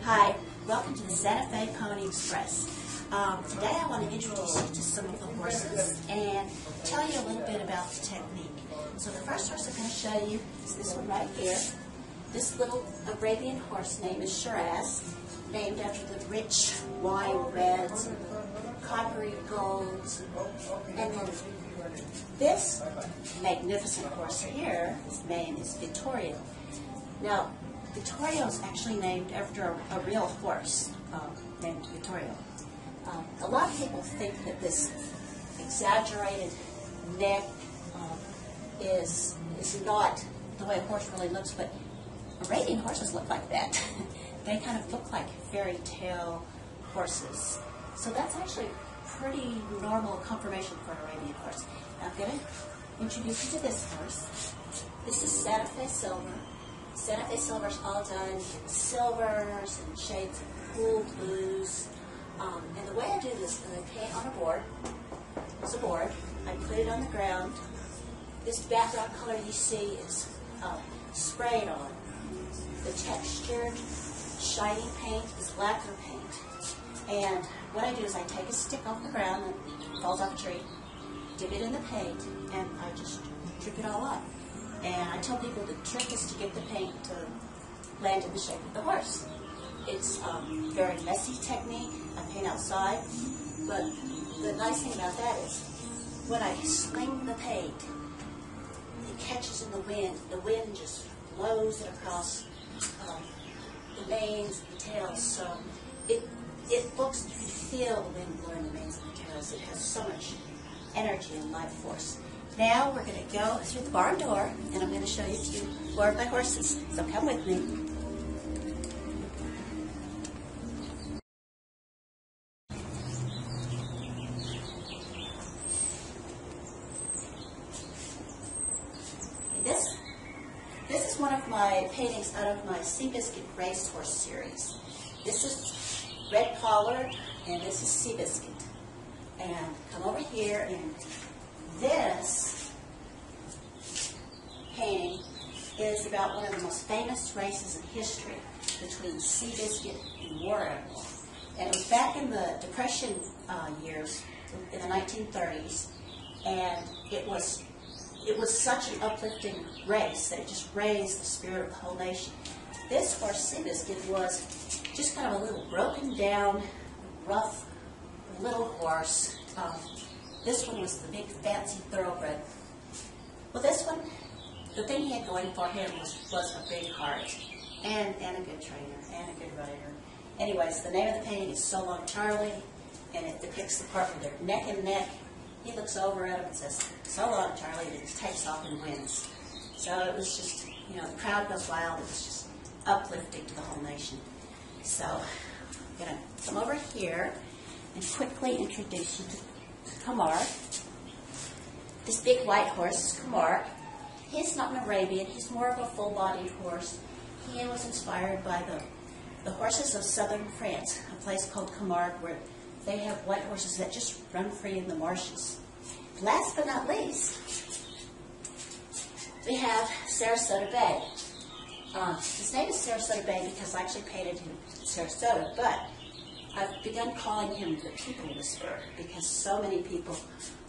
Hi, welcome to the Santa Fe Pony Express. Today I want to introduce you to some of the horses and tell you a little bit about the technique. So the first horse I'm going to show you is this one right here. This little Arabian horse name is Shiraz, named after the rich wine reds and coppery golds. And then this magnificent horse here, his name is Vittorio. Now, Vittorio is actually named after a real horse named Vittorio. A lot of people think that this exaggerated neck is not the way a horse really looks, but Arabian horses look like that. They kind of look like fairy tale horses. So that's actually pretty normal conformation for an Arabian horse. Now I'm going to introduce you to this horse. This is Santa Fe Silver. Santa Fe Silver is all done in silvers and shades of cool blues. And the way I do this is I paint on a board. It's a board. I put it on the ground. This background color you see is sprayed on. The textured, shiny paint is lacquer paint. And what I do is I take a stick off the ground that falls off a tree, dip it in the paint, and I just drip it all on. And I tell people the trick is to get the paint to land in the shape of the horse. It's a very messy technique. I paint outside, but the nice thing about that is when I sling the paint, it catches in the wind. The wind just blows it across the manes and the tails. So it looks, you can feel the wind blowing the manes and the tails. It has so much energy and life force. Now we're going to go through the barn door, and I'm going to show you a few more of my horses. So come with me. This is one of my paintings out of my Seabiscuit Racehorse series. This is red collared, and this is Seabiscuit. And come over here, and this painting is about one of the most famous races in history between Seabiscuit and War Animal. And it was back in the Depression years, in the 1930s, and it was such an uplifting race that it just raised the spirit of the whole nation. This horse, Seabiscuit, was just kind of a little broken down, rough little horse. This one was the big fancy thoroughbred. Well, this one, the thing he had going for him was a big heart and a good trainer and a good rider. Anyways, the name of the painting is So Long Charlie, and it depicts the part where they're neck and neck. He looks over at him and says, "So long, Charlie," and he just takes off and wins. So it was just, the crowd goes wild. It was just uplifting to the whole nation. So I'm going to come over here and quickly introduce you to Kamar. This big white horse is Kamar. He's not an Arabian. He's more of a full-bodied horse. He was inspired by the horses of southern France, a place called Camargue, where they have white horses that just run free in the marshes. Last but not least, we have Sarasota Bay. His name is Sarasota Bay because I actually painted him Sarasota, but I've begun calling him the People Whisperer because so many people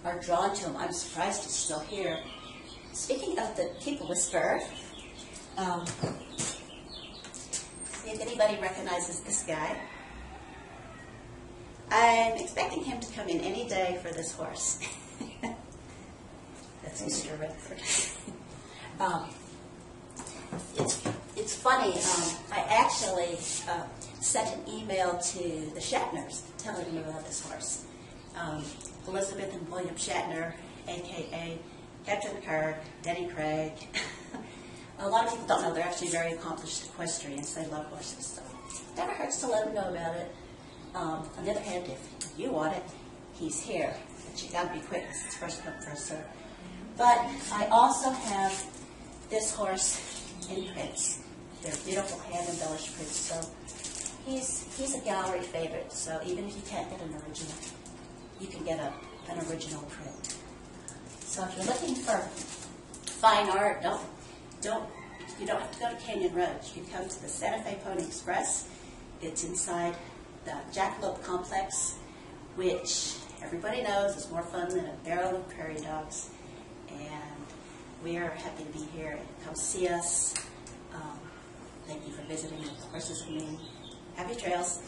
are drawn to him. I'm surprised he's still here. Speaking of the People Whisperer, if anybody recognizes this guy, I'm expecting him to come in any day for this horse. That's Mr. Redford. It's funny. I actually sent an email to the Shatners telling them about this horse. Elizabeth and William Shatner, a.k.a. Captain Kirk, Denny Craig. A lot of people don't know they're actually very accomplished equestrians. They love horses, so it never hurts to let them know about it. On the other hand, if you want it, he's here. But you got to be quick because it's first come, first serve. But I also have this horse in prints. They're beautiful hand-embellished prints. So he's a gallery favorite. So even if you can't get an original, you can get an original print. So if you're looking for fine art, you don't have to go to Canyon Road. You can come to the Santa Fe Pony Express, It's inside the Jackalope Complex, which everybody knows is more fun than a barrel of prairie dogs. And we are happy to be here. Come see us. Thank you for visiting with the horses and me. Happy trails.